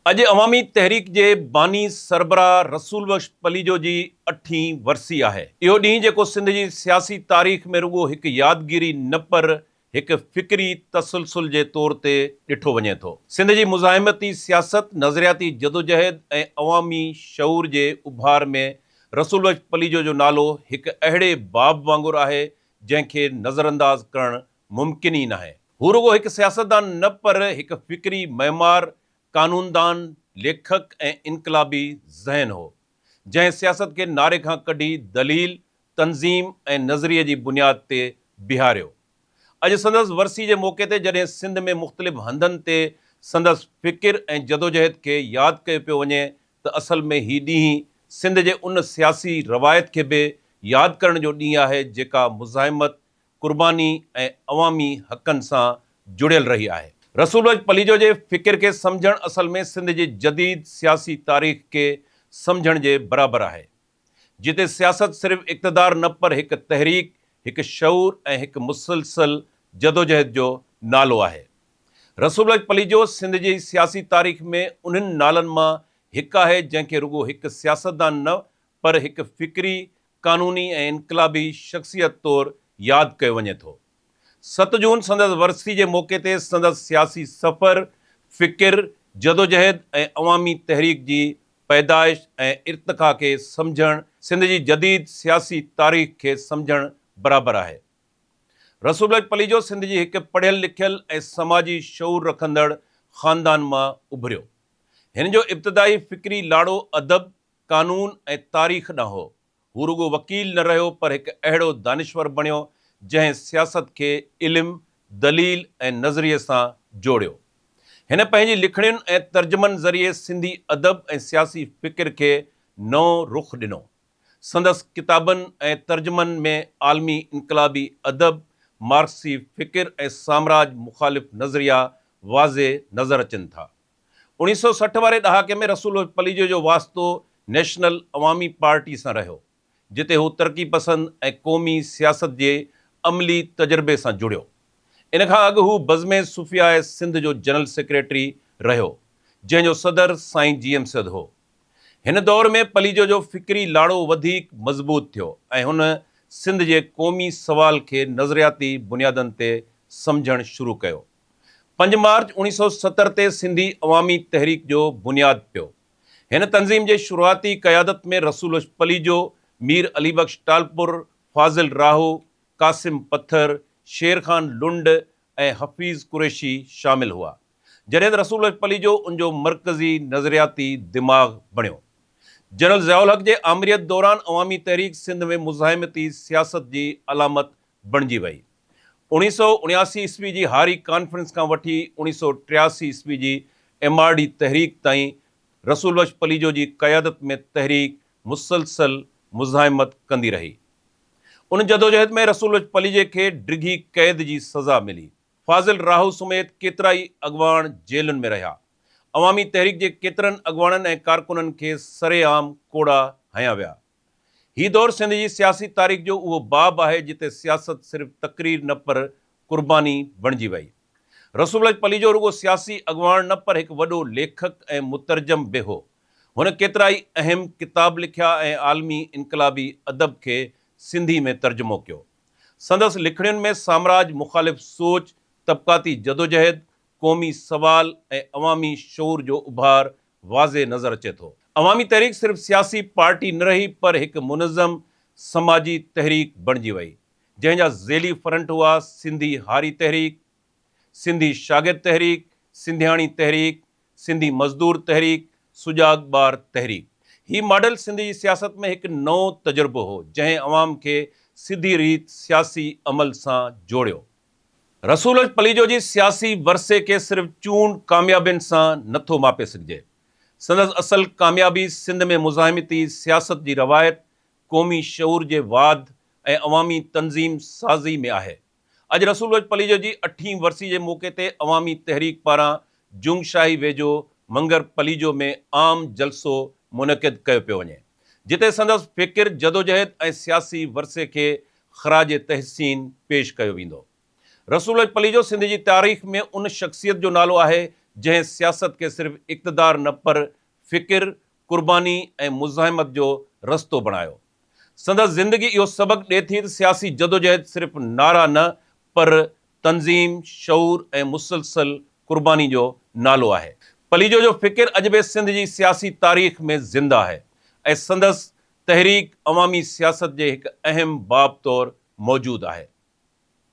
अॼु अवामी तहरीक जे बानी सरबराह रसूल बख्श पलीजो जी 8वीं वरसी आहे। इहो ॾींहुं जेको सिंध जी सियासी तारीख़ में रुॻो हिकु यादगिरी न पर हिकु फ़िक्री तसलसल जे तौर ते ॾिठो वञे थो। सिंध जी मुज़ाहिमती सियासत, नज़रियाती जदोजहद ऐं अवामी शऊर जे उभार में रसूल बख्श पलीजो जो नालो हिकु अहिड़े बाब वांगुरु आहे जंहिंखे नज़रअंदाज़ करणु मुमकिन ई नाहे। हू रुॻो हिकु सियासतदान न पर हिकु फ़िक्री मइमार, कानूनदान, लेखक ऐं इनकलाबी ज़हन हो, जंहिं सियासत खे नारे खां कढी दलील, तंज़ीम ऐं नज़रिए जी बुनियाद ते बीहारियो। अॼु संदसि वरसी जे मौक़े ते जॾहिं सिंध में मुख़्तलिफ़ हंधनि ते संदसि फ़िकिर ऐं जदोजहद खे यादि कयो पियो वञे त असल में हीउ ॾींहुं सिंध जे उन सियासी रवायत खे बि यादि करण जो ॾींहुं आहे जेका मुज़ाहिमत, क़ुर्बानी ऐं अवामी हक़नि सां जुड़ियल रही आहे। रसूल बख्श पलीजो जे फ़िकिर खे सम्झणु असल में सिंध जी जदीद सियासी तारीख़ खे सम्झण जे बराबरि आहे, जिते सियासत सिर्फ़ इक़्तिदार न पर हिकु तहरीक, हिकु शऊर ऐं हिकु मुसलसल जदोजहद जो नालो आहे। रसूल बख्श पलीजो सिंध जी सियासी तारीख़ में उन्हनि नालनि मां हिकु आहे जंहिंखे रुॻो हिकु सियासतदान न पर हिकु फ़िक्री, क़ानूनी ऐं इनकलाबी शख़्सियत तौरु यादि कयो वञे थो। 7 जून संदसि वरसी जे मौक़े ते संदसि सियासी सफ़र, फ़िकिर, जदोजहद ऐं अवामी तहरीक जी पैदाइश ऐं इर्तिक़ा खे सम्झणु सिंध जी जदीद सियासी तारीख़ खे सम्झणु बराबरि आहे। रसूल बख्श पलीजो सिंध जी हिकु पढ़ियल लिखियल ऐं समाजी शऊर रखंदड़ ख़ानदान मां उभरियो। हिन जो इब्तिदाई फ़िक्री लाड़ो अदब, कानून ऐं तारीख़ ॾांहुं हो। हू रुॻो वकील न रहियो पर हिकु अहिड़ो दानिश्वर बणियो जंहिं सियासत खे इल्मु, दलील ऐं नज़रिए सां जोड़ियो। हिन पंहिंजी लिखणियुनि ऐं तर्जुमनि ज़रिए सिंधी अदब ऐं सियासी फ़िकिर खे नओं रुख़ ॾिनो। संदसि किताबनि ऐं तर्जुमनि में आलमी इनकलाबी अदब, मार्क्सी फ़िकिर ऐं साम्राज मुख़ालिफ़ नज़रिया वाज़े नज़र अचनि था। 1960 वारे ॾहाके में रसूल बख्श पलीजो जो वास्तो नेशनल अवामी पार्टी सां रहियो, जिते हू तरक़ी पसंद ऐं क़ौमी सियासत जे अमली तजुर्बे सां जुड़ियो। इन खां अॻु हू बज़्म सूफ़िया सिंध जो जनरल सेक्रेटरी रहियो, जंहिंजो सदर साईं GM सद हो। हिन दौर में पलीजो जो फ़िक्री लाड़ो वधीक मज़बूत थियो ऐं हुन सिंध जे क़ौमी सवाल खे नज़रियाती बुनियादनि ते सम्झणु शुरू कयो। 5 मार्च 1970 ते सिंधी अवामी तहरीक जो बुनियादु पियो। हिन तंज़ीम जे शुरूआती क़यादत में रसूल बख्श पलीजो, मीर अली बख्श टालपुर, फाज़िल राहू, कासिम पत्थर, शेर खान लुंड ऐं हफ़ीज़ कुरैशी शामिल हुआ, जॾहिं त रसूल बख्श पलीजो उनजो मरकज़ी नज़रियाती दिमाग़ बणियो। जनरल ज़ियाउल हक़ जे आमिरियत दौरान अवामी तहरीक सिंध में मुज़ाहिमती सियासत जी अलामत बणिजी वई। 1979 ईस्वी जी हारी कॉन्फ्रेंस खां वठी 1983 ईस्वी जी MRD तहरीक ताईं रसूल बख्श पलीजो जी क़यादत में तहरीक मुसलसल मुज़ाहिमत कंदी रही। उन जदोजहद में रसूल बख्श पलीजे खे डिघी क़ैद जी सज़ा मिली। फाज़िल राहू समेत केतिरा ई अॻवान जेलुनि में रहिया। अवामी तहरीक जे केतिरनि अॻवाननि ऐं कारकुननि खे सरेआम कोड़ा हयां विया। हीउ दौरु सिंध जी सियासी तारीख़ जो उहो बाब आहे जिते सियासत सिर्फ़ तक़रीर न पर क़ुर्बानी बणिजी वई। रसूल बख्श पलीजो रुॻो सियासी अॻवान न पर हिकु वॾो लेखक ऐं मुतरजम बि हो। हुन केतिरा ई अहम किताब लिखिया ऐं आलमी इनकलाबी अदब खे सिंधी में तर्जुमो कयो। संदसि लिखणियुनि में साम्राज मुख़ालिफ़ सोच, तबक़ाती जदोजहद, क़ौमी सवाल ऐं अवामी शऊर जो उभार वाज़े नज़र अचे थो। अवामी तहरीक सिर्फ़ सियासी पार्टी न रही पर हिकु मुनज़्ज़म समाजी तहरीक बणिजी वई, जंहिंजा ज़ेली फ्रंट हुआ सिंधी हारी तहरीक, सिंधी शागिर्द तहरीक, सिंधियाणी तहरीक, सिंधी मज़दूर तहरीक, सुजाग ॿार तहरीक। हीउ मॉडल सिंध जी सियासत में हिकु नओं तजुर्बो हो जंहिं अवाम खे सिधी रीत सियासी अमल सां जोड़ियो। रसूल बख्श पलीजो जी सियासी वरसे खे सिर्फ़ चूंड कामयाबियुनि सां नथो मापे सघिजे। संदसि असल कामयाबी सिंध में मुज़ाहिमती सियासत जी रवायत, क़ौमी शऊर जे वाद ऐं अवामी तंज़ीम साज़ी में आहे। अॼु रसूल बख्श पलीजो जी 8वीं वरसी जे मौक़े ते अवामी तहरीक पारां जुंगशाही वेझो मंगर पलीजो में आम जलसो मुनक़िद कयो पियो वञे, जिते संदसि फ़िकिर, जदोजहद ऐं सियासी वरसे खे ख़राज तहसीन पेश कयो वेंदो। रसूल बख्श पलीजो सिंध जी तारीख़ में उन शख़्सियत जो नालो आहे जंहिं सियासत खे सिर्फ़ इक़्तिदार न पर फ़िक्र, क़ुर्बानी ऐं मुज़ाहिमत जो रस्तो बणायो। संदसि ज़िंदगी इहो सबक़ु ॾिए थी त सियासी जदोजहद सिर्फ़ नारा न पर तंज़ीम, शऊर ऐं मुसलसल क़ुर्बानी जो नालो आहे। पलीजो जो फ़िक्र अॼु बि सिंध जी सियासी तारीख़ में ज़िंदा आहे ऐं संदसि तहरीक अवामी सियासत जे हिकु अहम बाब तौरु मौजूदु आहे।